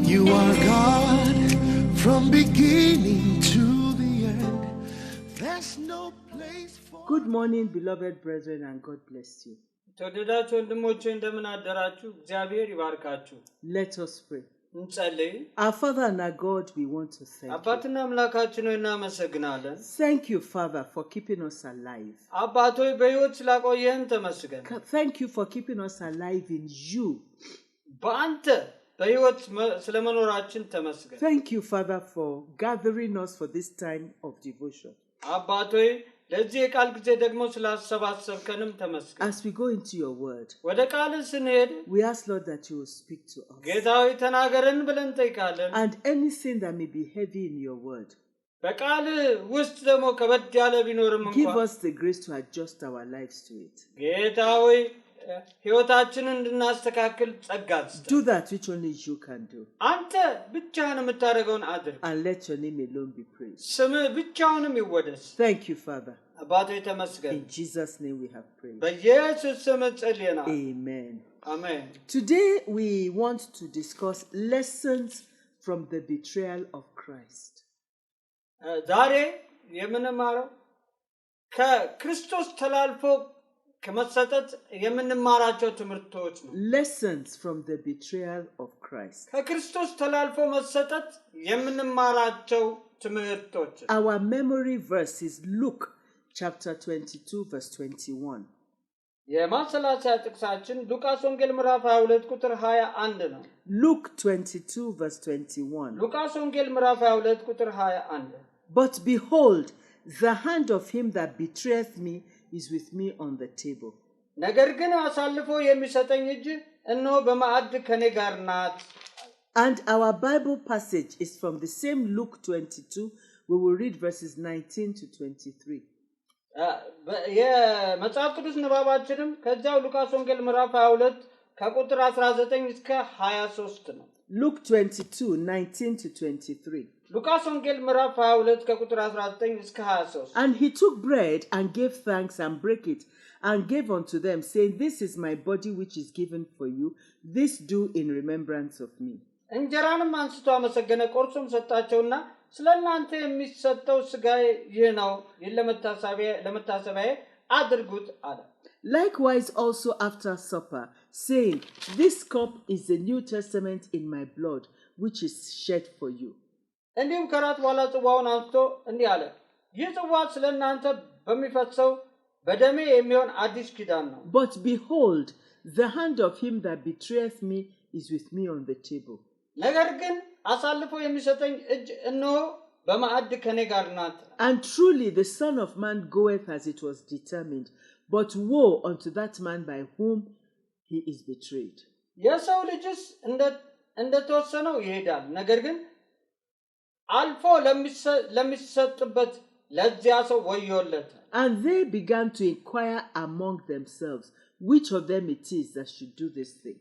You are God from beginning to the end. There's no place for. Good morning, beloved brethren, and God bless you. Let us pray. Our Father and our God, we want to thank you. Thank you, Father, for keeping us alive. Thank you for keeping us alive in you. Thank you, Father, for gathering us for this time of devotion. As we go into your word, we ask, Lord, that you will speak to us. And anything that may be heavy in your word, give us the grace to adjust our lives to it. Do that which only you can do. And let your name alone be praised. Thank you, Father. In Jesus' name we have prayed. Amen. Amen. Today we want to discuss lessons from the betrayal of Christ. ዛሬ የምንማረው ከክርስቶስ ተላልፎ ከመሰጠት የምንማራቸው ትምህርቶች ነው። Lessons from the betrayal of Christ. ከክርስቶስ ተላልፎ መሰጠት የምንማራቸው ትምህርቶች። Our memory verse is Luke chapter 22 verse 21. የማሰላሰያ ጥቅሳችን ሉቃስ ወንጌል ምዕራፍ 22 ቁጥር 21 ነው። Luke 22 verse 21. ሉቃስ ወንጌል ምዕራፍ 22 ቁጥር 21. But behold, the hand of him that betrayeth me is with me on the table. ነገር ግን አሳልፎ የሚሰጠኝ እጅ እነሆ በማዕድ ከኔ ጋር ናት። And our Bible passage is from the same Luke 22. We will read verses 19 to 23. የመጽሐፍ ቅዱስ ንባባችንም ከዛው ሉቃስ ወንጌል ምዕራፍ 22 ከቁጥር 19 እስከ 23 ነው። Luke 22 19 to 23. ሉቃስ ወንጌል ምዕራፍ 22 ከቁጥር 19 እስከ 23. And he took bread and gave thanks and broke it and gave unto them, saying, This is my body which is given for you. This do in remembrance of me. እንጀራንም አንስቶ አመሰገነ፣ ቆርሶም ሰጣቸውና ስለናንተ የሚሰጠው ሥጋዬ ይህ ነው፣ ለመታሰቢያዬ አድርጉት አለ። Likewise also after supper, saying, This cup is the New Testament in my blood, which is shed for you. እንዲሁም ከራት በኋላ ጽዋውን አንስቶ እንዲህ አለ፣ ይህ ጽዋ ስለናንተ በሚፈሰው በደሜ የሚሆን አዲስ ኪዳን ነው። But behold, the hand of him that betrayeth me is with me on the table. ነገር ግን አሳልፎ የሚሰጠኝ እጅ እነሆ በማዕድ ከኔ ጋር ናት። And truly the Son of Man goeth as it was determined, but woe unto that man by whom he is betrayed. የሰው ልጅስ እንደተወሰነው ይሄዳል፣ ነገር ግን አልፎ ለሚሰጥበት ለዚያ ሰው ወዮለት። And they began to inquire among themselves which of them it is that should do this thing.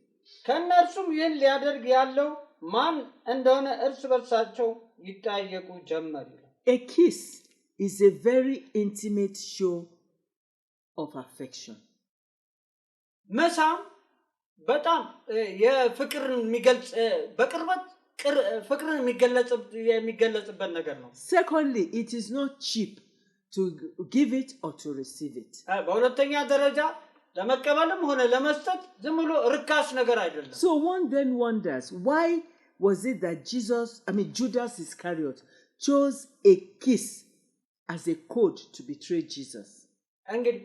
ከእነርሱም ይህን ሊያደርግ ያለው ማን እንደሆነ እርስ በርሳቸው ይጠያየቁ ጀመር። A kiss is a very intimate show of affection. መሳም በጣም የፍቅርን የሚገልጽ በቅርበት ፍቅርን የሚገለጽበት ነገር ነው። Secondly, it is not cheap to give it or to receive it. በሁለተኛ ደረጃ ለመቀበልም ሆነ ለመስጠት ዝም ብሎ ርካሽ ነገር አይደለም። So one then wonders, why was it that Judas Iscariot chose a kiss as a code to betray Jesus? እንግዲህ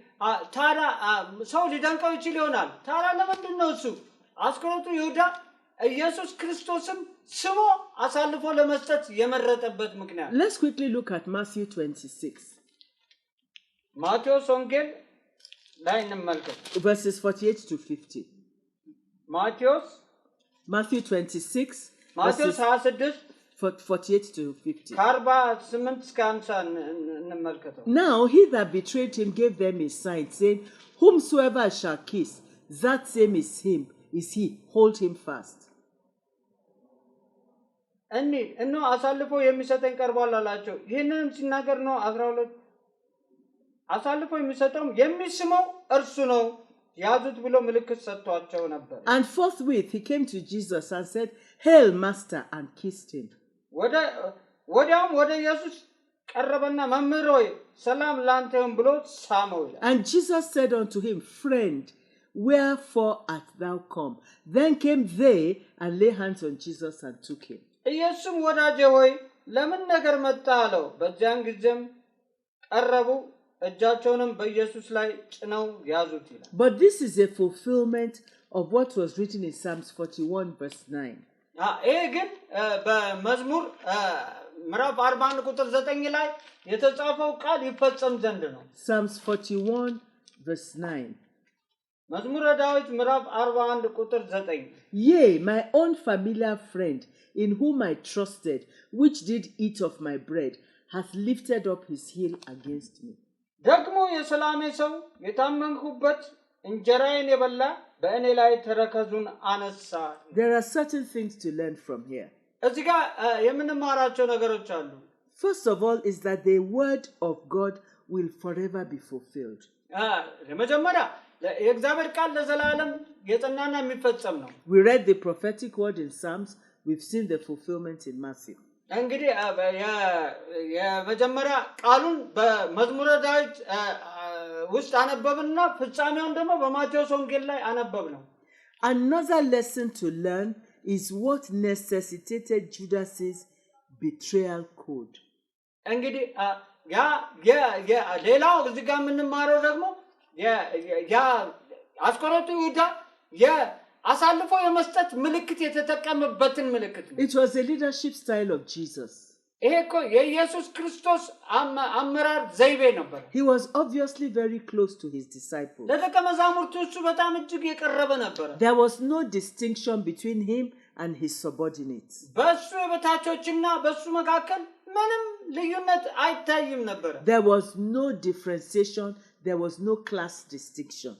ታዲያ ሰው ሊደንቀው ይችል ይሆናል። ታዲያ ለምንድን ነው እሱ አስቆሮቱ ይሁዳ ኢየሱስ ክርስቶስን ስሞ አሳልፎ ለመስጠት የመረጠበት ምክንያት? Let's quickly look at Matthew 26. ማቴዎስ ወንጌል ላይ እንመልከት። Verses 48 to 50. Matthew 26. ማቴዎስ 26 48 to 50. ከ48 እስከ 50 እንመልከተው። Now he that betrayed him gave them a sign, saying, Whomsoever shall kiss, that same is he, hold him fast. እነሆ አሳልፎ የሚሰጠኝ ቀርቧል አላቸው። ይህንንም ሲናገር ነው 12 አሳልፎ የሚሰጠው የሚስመው እርሱ ነው። ያዙት ብሎ ምልክት ሰጥቷቸው ነበር። And forthwith he came to Jesus and said, "Hail, Master," and kissed him. ወዲያውም ወደ ኢየሱስ ቀረበና መምህር ሆይ ሰላም ላንተ ይሁን ብሎ ሳመው ይላል። And Jesus said unto him, "Friend, wherefore art thou come?" Then came they and laid hands on Jesus and took him. ኢየሱስም ወዳጄ ሆይ ለምን ነገር መጣ አለው። በዚያን ጊዜም ቀረቡ እጃቸውንም በኢየሱስ ላይ ጭነው ያዙት ይላል። But this is a fulfillment of what was written in Psalms 41 verse 9. ይሄ ግን በመዝሙር ምዕራፍ 41 ቁጥር 9 ላይ የተጻፈው ቃል ይፈጸም ዘንድ ነው። Psalms 41 verse 9. መዝሙረ ዳዊት ምዕራፍ 41 ቁጥር 9 Yea, my own familiar friend, in whom I trusted, which did eat of my bread, hath lifted up his heel against me. ደግሞ የሰላሜ ሰው የታመንኩበት እንጀራዬን የበላ በእኔ ላይ ተረከዙን አነሳ። There are certain things to learn from here. እዚህ ጋር የምንማራቸው ነገሮች አሉ። First of all is that the word of God will forever be fulfilled. ለመጀመሪያ የእግዚአብሔር ቃል ለዘላለም የጸናና የሚፈጸም ነው። We read the prophetic word in Psalms, we've seen the fulfillment in Matthew. እንግዲህ የመጀመሪያ ቃሉን በመዝሙረ ዳዊት ውስጥ አነበብንና ፍጻሜውን ደግሞ በማቴዎስ ወንጌል ላይ አነበብነው። Another lesson to learn is what necessitated Judas's betrayal code. እንግዲህ ሌላው እዚህ ጋር የምንማረው ደግሞ አስቆሮቱ ይሁዳ አሳልፎ የመስጠት ምልክት የተጠቀመበትን ምልክት ነው። It was the leadership style of Jesus. ይሄ እኮ የኢየሱስ ክርስቶስ አመራር ዘይቤ ነበር። He was obviously very close to his disciples. ለደቀ መዛሙርቱ እሱ በጣም እጅግ የቀረበ ነበር። There was no distinction between him and his subordinates. በሱ የበታቾችና በሱ መካከል ምንም ልዩነት አይታይም ነበር። There was no differentiation, there was no class distinction.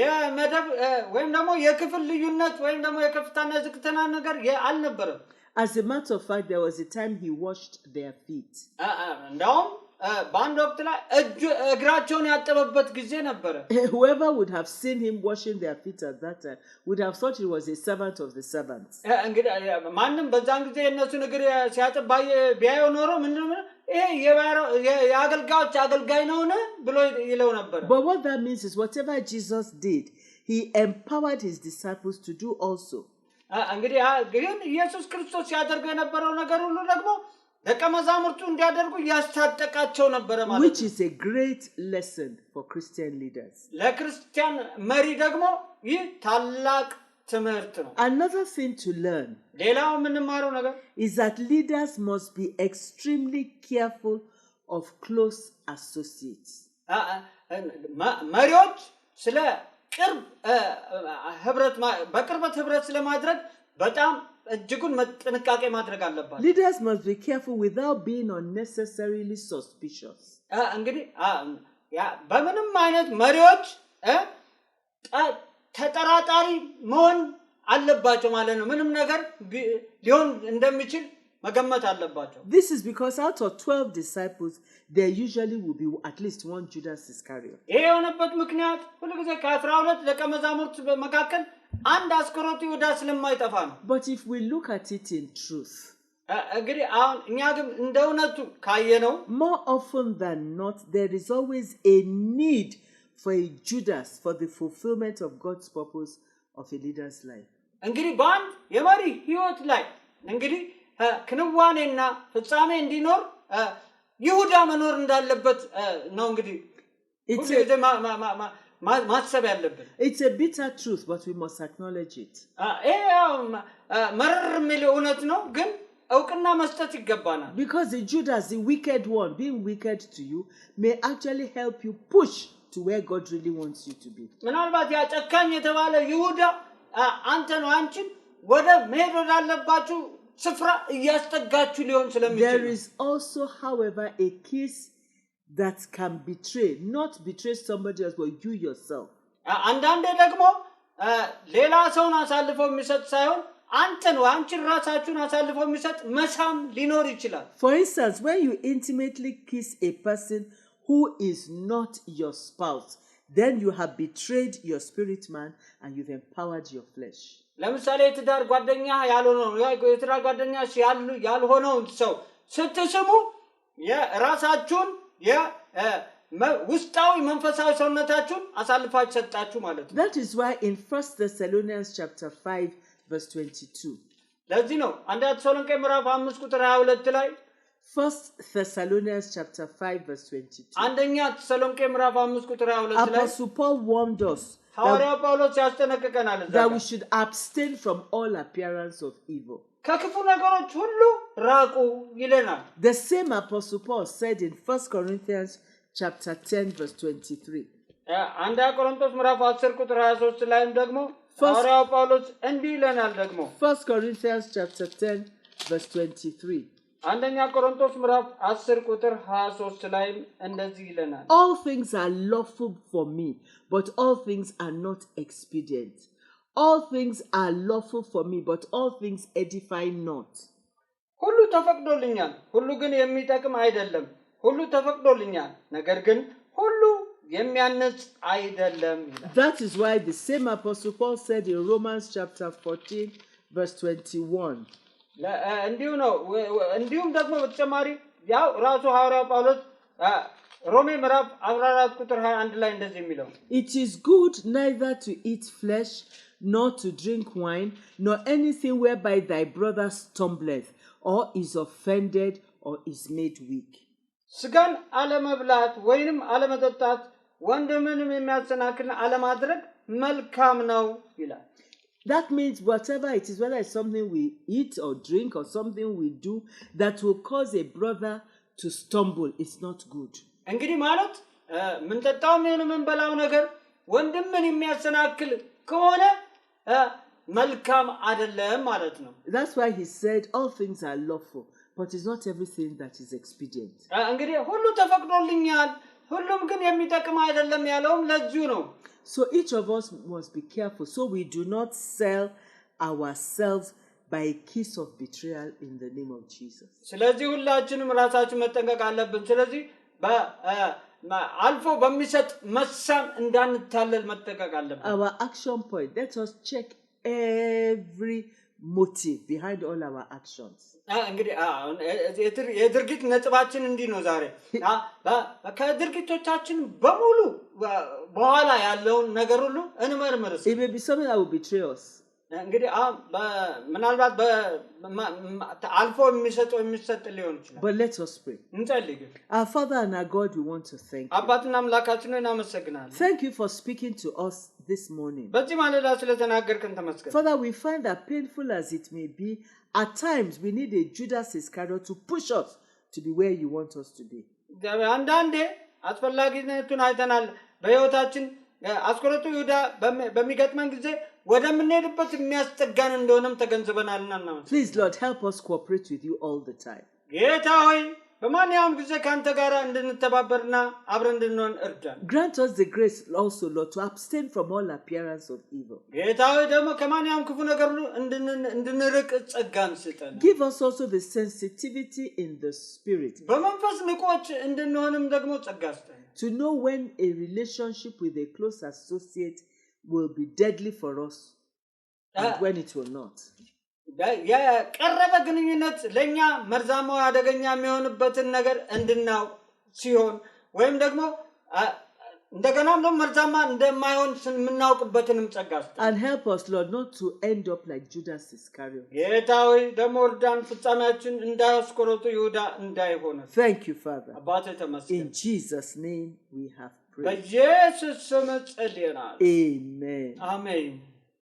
የመደብ ወይም ደግሞ የክፍል ልዩነት ወይም ደግሞ የከፍታና ዝቅተና ነገር አልነበረም። As a matter of fact, there was a time he washed their feet. እንደውም በአንድ ወቅት ላይ እግራቸውን ያጠበበት ጊዜ ነበረ። Whoever would have seen him washing their feet at that time would have thought he was a servant of the servants. እንግዲህ ማንም በዛን ጊዜ የእነሱን እግር ሲያጥብ ቢያየው ኖሮ ምንድነው ይሄ የአገልጋዮች አገልጋይ ነውን ብሎ ይለው ነበር። But what that means is whatever Jesus did, he empowered his disciples to do also. እንግዲህ ግን ኢየሱስ ክርስቶስ ያደርገው የነበረው ነገር ሁሉ ደግሞ ደቀ መዛሙርቱ እንዲያደርጉ ያስታጠቃቸው ነበር ማለት ነው። Which is a great lesson for Christian leaders. ለክርስቲያን መሪ ደግሞ ይህ ታላቅ ትምህርት ነው። Another thing to learn ሌላው የምንማረው ነገር is that leaders must be extremely careful of close associates. መሪዎች ስለ ቅርብ ህብረት በቅርበት ህብረት ስለማድረግ በጣም እጅጉን ጥንቃቄ ማድረግ አለባቸው። Leaders must be careful without being unnecessarily suspicious. እንግዲህ በምንም አይነት መሪዎች ተጠራጣሪ መሆን አለባቸው ማለት ነው። ምንም ነገር ሊሆን እንደሚችል መገመት አለባቸው። This is because out of 12 disciples, there usually will be at least one Judas Iscariot. ይሄ የሆነበት ምክንያት ሁልጊዜ ከ12 ደቀ መዛሙርት መካከል አንድ አስቆሮቱ ይሁዳ ስለማይጠፋ ነው። But if we look at it in truth, እንግዲህ አሁን እኛ ግን እንደ እውነቱ ካየነው more often than not, there is always a need for a Judas for the fulfillment of God's purpose of a leader's life. እንግዲህ በአንድ የመሪ ህይወት ላይ እንግዲህ ክንዋኔና ፍጻሜ እንዲኖር ይሁዳ መኖር እንዳለበት ነው እንግዲህ ማሰብ ያለብን። It's a bitter truth, but we must acknowledge it. መረር የሚል እውነት ነው፣ ግን እውቅና መስጠት ይገባናል። Because the Judas, the wicked one, being wicked to you, may actually help you push to where God really wants you to be. ምናልባት ያ ጨካኝ የተባለ ይሁዳ አንተን አንቺን ወደ መሄድ ወዳለባችሁ ስፍራ እያስጠጋችሁ ሊሆን ስለሚችል There is also, however, a case that can betray, not betray somebody else, but you yourself. አንዳንዴ ደግሞ ሌላ ሰውን አሳልፎ የሚሰጥ ሳይሆን አንተን ወይ አንቺን ራሳችሁን አሳልፎ የሚሰጥ መሳም ሊኖር ይችላል። For instance, when you intimately kiss a person who is not your spouse, then you have betrayed your spirit man and you've empowered your flesh. ለምሳሌ የትዳር ጓደኛ ያልሆነው የትዳር ጓደኛ ያልሆነው ሰው ስትስሙ የራሳችሁን ውስጣዊ መንፈሳዊ ሰውነታችሁን አሳልፋችሁ ሰጣችሁ ማለት ነው። That is why in 1 Thessalonians chapter 5 verse 22. ለዚህ ነው አንደኛ ተሰሎንቄ ምዕራፍ 5 ቁጥር 22 ላይ 1 Thessalonians chapter 5 verse 22. አንደኛ ተሰሎንቄ ምዕራፍ 5 ቁጥር 22 ላይ Apostle Paul warned us ሐዋርያው ጳውሎስ ያስጠነቅቀናል that we should abstain from all appearance of evil. ከክፉ ነገሮች ሁሉ ራቁ ይለናል። The same Apostle Paul said in 1 Corinthians chapter 10 verse 23. አንደኛ ቆሮንቶስ ምዕራፍ 10 ቁጥር 23 ላይም ደግሞ ሐዋርያው ጳውሎስ እንዲህ ይለናል ደግሞ 1 Corinthians chapter 10 verse 23. አንደኛ ቆሮንቶስ ምዕራፍ 10 ቁጥር 23 ላይም እንደዚህ ይለናል። All things are lawful for me, but all things are not expedient. All things are lawful for me, but all things edify not. ሁሉ ተፈቅዶልኛል፣ ሁሉ ግን የሚጠቅም አይደለም። ሁሉ ተፈቅዶልኛል፣ ነገር ግን ሁሉ የሚያነጽ አይደለም ይላል። That is why the same Apostle Paul said in Romans chapter 14 verse 21. እንዲሁም ደግሞ በተጨማሪ ያው ራሱ ሐዋርያው ጳውሎስ ሮሜ ምዕራፍ 14 ቁጥር 21 ላይ እንደዚህ የሚለው It is good neither to eat flesh nor to drink wine nor anything whereby thy brother stumbleth or is offended or is made weak. ስጋን አለመብላት ወይንም አለመጠጣት ወንድምንም የሚያሰናክል አለማድረግ መልካም ነው ይላል። That means whatever it is, whether it's something we eat or drink or something we do that will cause a brother to stumble, it's not good. እንግዲህ ማለት ምንጠጣውም ይሁን ምንበላው ነገር ወንድምን የሚያሰናክል ከሆነ መልካም አይደለም ማለት ነው። That's why he said all things are lawful, but it's not everything that is expedient. እንግዲህ ሁሉ ተፈቅዶልኛል ሁሉም ግን የሚጠቅም አይደለም ያለውም ለዚሁ ነው። So each of us must be careful so we do not sell ourselves by a kiss of betrayal in the name of Jesus. ስለዚህ ሁላችንም ራሳችን መጠንቀቅ አለብን። ስለዚህ አልፎ በሚሰጥ መሳም እንዳንታለል መጠንቀቅ አለብን። Our action point, let us check every motive behind all our actions. እንግዲህ የድርጊት ነጥባችን እንዲህ ነው። ዛሬ ከድርጊቶቻችን በሙሉ በኋላ ያለውን ነገር ሁሉ እንመርምር። It may be something that will betray us. እንግዲህ ምናልባት አልፎ የሚሰጥ ሊሆን ይችላል። But let us pray. እንጸልይ። Our Father and our God, we want to thank you. አባትና አምላካችን እናመሰግናለን። Thank you for speaking to us this morning. በዚህ ማለዳ ስለተናገርከን ተመስገን። Father, we find that painful as it may be, at times we need a Judas Iscariot to push us to be where you want us to be. አንዳንዴ አስፈላጊነቱን አይተናል። በሕይወታችን አስቆሮቱ ይሁዳ በሚገጥመን ጊዜ ወደምንሄድበት የሚያስጠጋን እንደሆነም ተገንዝበናልና ነው። Please Lord, help us cooperate with you all the time. ጌታ ሆይ በማንኛውም ጊዜ ካንተ ጋር እንድንተባበርና አብረን እንድንሆን እርዳን። Grant us the grace also, Lord, to abstain from all appearance of evil. ጌታ ሆይ ደግሞ ከማንኛውም ክፉ ነገር ሁሉ እንድንርቅ ጸጋን ስጠን። Give us also the sensitivity in the spirit በመንፈስ ንቆች እንድንሆንም ደግሞ ጸጋ ስጠን። to know when a relationship with a close associate will be deadly for us and when it will not. የቀረበ ግንኙነት ለኛ መርዛማ አደገኛ የሚሆንበትን ነገር እንድናው ሲሆን ወይም ደግሞ እንደገናም ደግሞ መርዛማ እንደማይሆን የምናውቅበትንም ጸጋ ስጠን። And help us, Lord, not to end up like Judas Iscariot. ጌታ ሆይ ደግሞ እርዳን፣ ፍጻሜያችን እንዳስቆሮቱ ይሁዳ እንዳይሆን። Thanክ you, Father. አባቴ ተመስገን። In Jesus' name we have prayed. በኢየሱስ ስም ጸልየናል። Amen. አሜን።